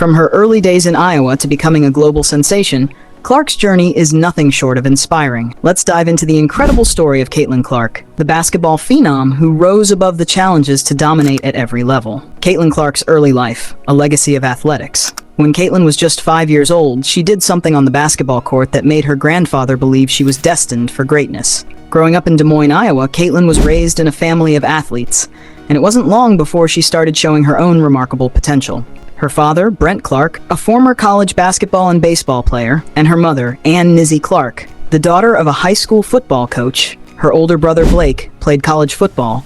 From her early days in Iowa to becoming a global sensation, Clark's journey is nothing short of inspiring. Let's dive into the incredible story of Caitlin Clark, the basketball phenom who rose above the challenges to dominate at every level. Caitlin Clark's early life, a legacy of athletics. When Caitlin was just 5 years old, she did something on the basketball court that made her grandfather believe she was destined for greatness. Growing up in Des Moines, Iowa, Caitlin was raised in a family of athletes, and it wasn't long before she started showing her own remarkable potential. Her father, Brent Clark, a former college basketball and baseball player, and her mother, Ann Nizzy Clark, the daughter of a high school football coach. Her older brother, Blake, played college football,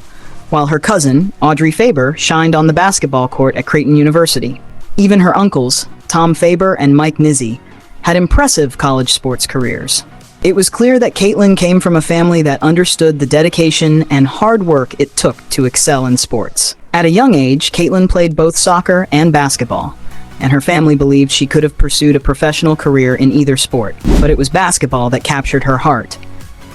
while her cousin, Audrey Faber, shined on the basketball court at Creighton University. Even her uncles, Tom Faber and Mike Nizzy, had impressive college sports careers. It was clear that Caitlin came from a family that understood the dedication and hard work it took to excel in sports. At a young age, Caitlin played both soccer and basketball, and her family believed she could have pursued a professional career in either sport, but it was basketball that captured her heart.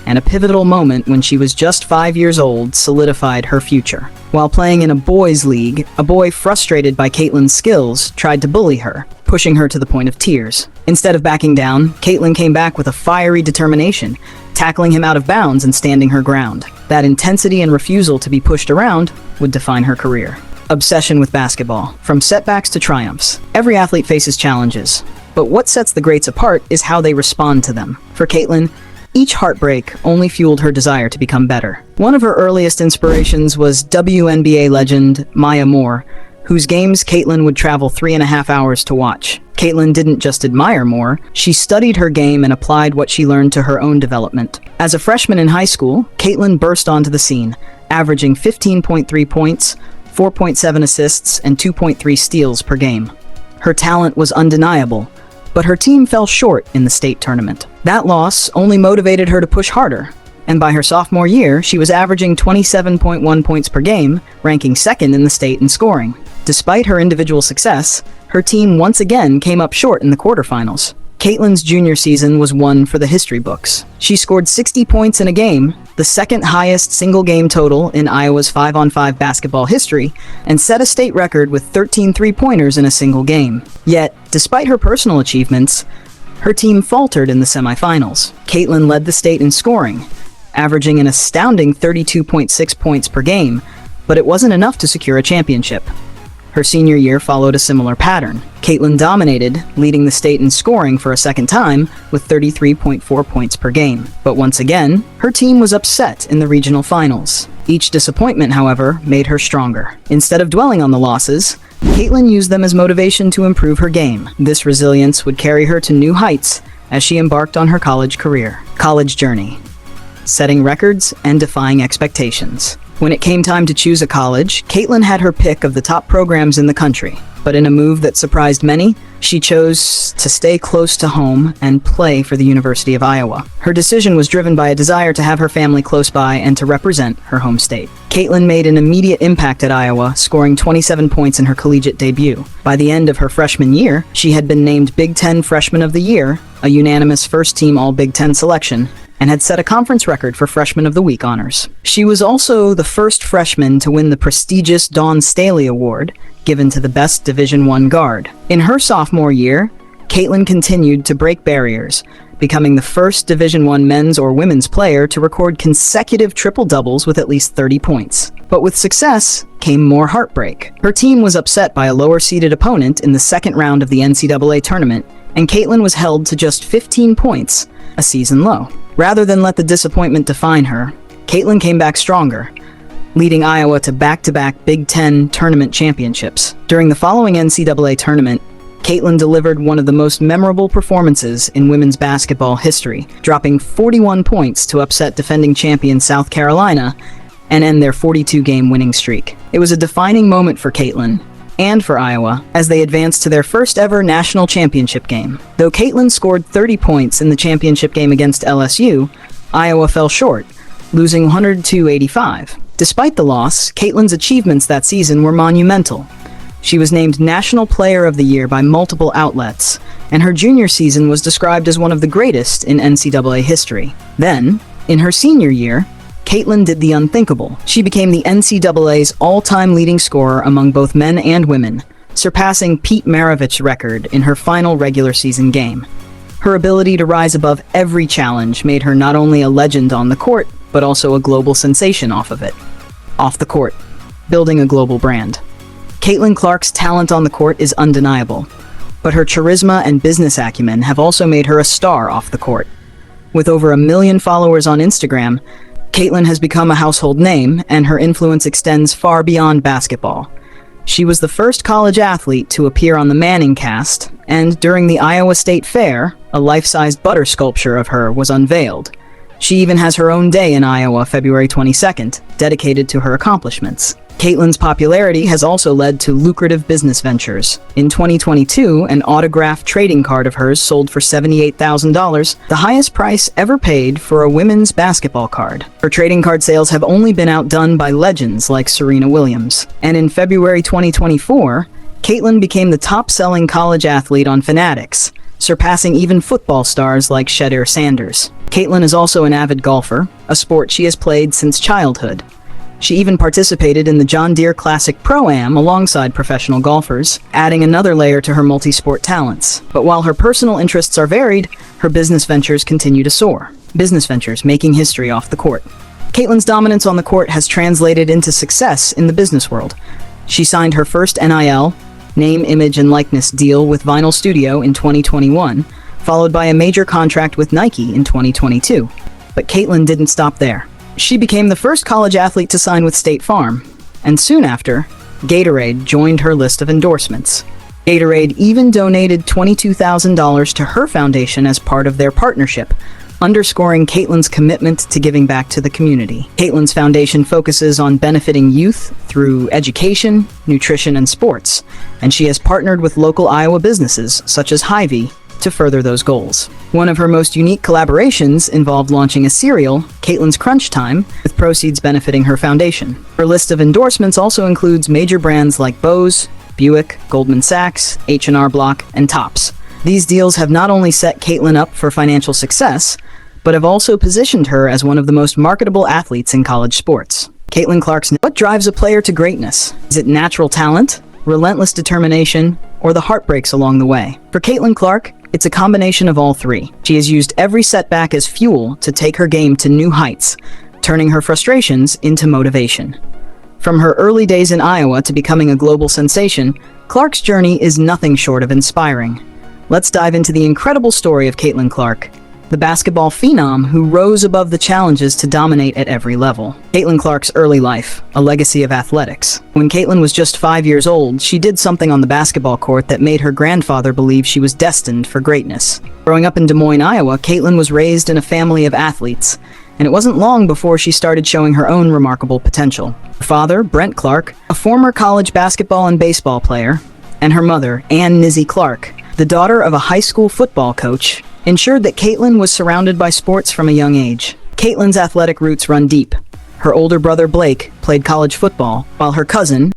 And a pivotal moment when she was just 5 years old solidified her future. While playing in a boys' league, a boy frustrated by Caitlin's skills tried to bully her, pushing her to the point of tears. Instead of backing down, Caitlin came back with a fiery determination, tackling him out of bounds and standing her ground. That intensity and refusal to be pushed around would define her career. Obsession with basketball. From setbacks to triumphs, every athlete faces challenges, but what sets the greats apart is how they respond to them. For Caitlin, each heartbreak only fueled her desire to become better. One of her earliest inspirations was WNBA legend Maya Moore, whose games Caitlin would travel 3.5 hours to watch. Caitlin didn't just admire Moore, she studied her game and applied what she learned to her own development. As a freshman in high school, Caitlin burst onto the scene, averaging 15.3 points, 4.7 assists, and 2.3 steals per game. Her talent was undeniable, but her team fell short in the state tournament. That loss only motivated her to push harder, and by her sophomore year, she was averaging 27.1 points per game, ranking second in the state in scoring. Despite her individual success, her team once again came up short in the quarterfinals. Caitlin's junior season was one for the history books. She scored 60 points in a game, the second highest single-game total in Iowa's 5-on-5 basketball history, and set a state record with 13 three-pointers in a single game. Yet, despite her personal achievements, her team faltered in the semifinals. Caitlin led the state in scoring, averaging an astounding 32.6 points per game, but it wasn't enough to secure a championship. Her senior year followed a similar pattern. Caitlin dominated, leading the state in scoring for a second time with 33.4 points per game. But once again, her team was upset in the regional finals. Each disappointment, however, made her stronger. Instead of dwelling on the losses, Caitlin used them as motivation to improve her game. This resilience would carry her to new heights as she embarked on her college career. College journey. Setting records and defying expectations. When it came time to choose a college, Caitlin had her pick of the top programs in the country. But in a move that surprised many, she chose to stay close to home and play for the University of Iowa. Her decision was driven by a desire to have her family close by and to represent her home state. Caitlin made an immediate impact at Iowa, scoring 27 points in her collegiate debut. By the end of her freshman year, she had been named Big Ten Freshman of the Year, a unanimous first-team All-Big Ten selection, and had set a conference record for Freshman of the Week honors. She was also the first freshman to win the prestigious Dawn Staley Award, given to the best Division I guard. In her sophomore year, Caitlin continued to break barriers, becoming the first Division I men's or women's player to record consecutive triple-doubles with at least 30 points. But with success came more heartbreak. Her team was upset by a lower-seeded opponent in the second round of the NCAA tournament, and Caitlin was held to just 15 points, a season low. Rather than let the disappointment define her, Caitlin came back stronger, leading Iowa to back-to-back Big Ten tournament championships. During the following NCAA tournament, Caitlin delivered one of the most memorable performances in women's basketball history, dropping 41 points to upset defending champion South Carolina and end their 42-game winning streak. It was a defining moment for Caitlin and for Iowa as they advanced to their first ever national championship game. Though Caitlin scored 30 points in the championship game against LSU, Iowa fell short, losing 102-85. Despite the loss, Caitlin's achievements that season were monumental. She was named National Player of the Year by multiple outlets, and her junior season was described as one of the greatest in NCAA history. Then, in her senior year, Caitlin did the unthinkable. She became the NCAA's all-time leading scorer among both men and women, surpassing Pete Maravich's record in her final regular season game. Her ability to rise above every challenge made her not only a legend on the court, but also a global sensation off of it. Off the court, building a global brand. Caitlin Clark's talent on the court is undeniable, but her charisma and business acumen have also made her a star off the court. With over 1 million followers on Instagram, Caitlin has become a household name, and her influence extends far beyond basketball. She was the first college athlete to appear on the Manning cast, and during the Iowa State Fair, a life-sized butter sculpture of her was unveiled. She even has her own day in Iowa, February 22nd, dedicated to her accomplishments. Caitlin's popularity has also led to lucrative business ventures. In 2022, an autographed trading card of hers sold for $78,000, the highest price ever paid for a women's basketball card. Her trading card sales have only been outdone by legends like Serena Williams. And in February 2024, Caitlin became the top-selling college athlete on Fanatics, surpassing even football stars like Shedeur Sanders. Caitlin is also an avid golfer, a sport she has played since childhood. She even participated in the John Deere Classic Pro-Am alongside professional golfers, adding another layer to her multi-sport talents. But while her personal interests are varied, her business ventures continue to soar. Business ventures making history off the court. Caitlin's dominance on the court has translated into success in the business world. She signed her first NIL, name, image, and likeness deal with Vinyl Studio in 2021, followed by a major contract with Nike in 2022. But Caitlin didn't stop there. She became the first college athlete to sign with State Farm, and soon after, Gatorade joined her list of endorsements. Gatorade even donated $22,000 to her foundation as part of their partnership, underscoring Caitlin's commitment to giving back to the community. Caitlin's foundation focuses on benefiting youth through education, nutrition, and sports, and she has partnered with local Iowa businesses such as Hy-Vee to further those goals. One of her most unique collaborations involved launching a cereal, Caitlin's Crunch Time, with proceeds benefiting her foundation. Her list of endorsements also includes major brands like Bose, Buick, Goldman Sachs, H&R Block, and Topps. These deals have not only set Caitlin up for financial success, but have also positioned her as one of the most marketable athletes in college sports. Caitlin Clark's what drives a player to greatness? Is it natural talent, relentless determination, or the heartbreaks along the way? For Caitlin Clark, it's a combination of all three. She has used every setback as fuel to take her game to new heights, turning her frustrations into motivation. From her early days in Iowa to becoming a global sensation, Clark's journey is nothing short of inspiring. Let's dive into the incredible story of Caitlin Clark, the basketball phenom who rose above the challenges to dominate at every level. Caitlin Clark's early life, a legacy of athletics. When Caitlin was just 5 years old, she did something on the basketball court that made her grandfather believe she was destined for greatness. Growing up in Des Moines, Iowa, Caitlin was raised in a family of athletes, and it wasn't long before she started showing her own remarkable potential. Her father, Brent Clark, a former college basketball and baseball player, and her mother, Ann Nizzy Clark, the daughter of a high school football coach, ensured that Caitlin was surrounded by sports from a young age. Caitlin's athletic roots run deep. Her older brother Blake played college football, while her cousin,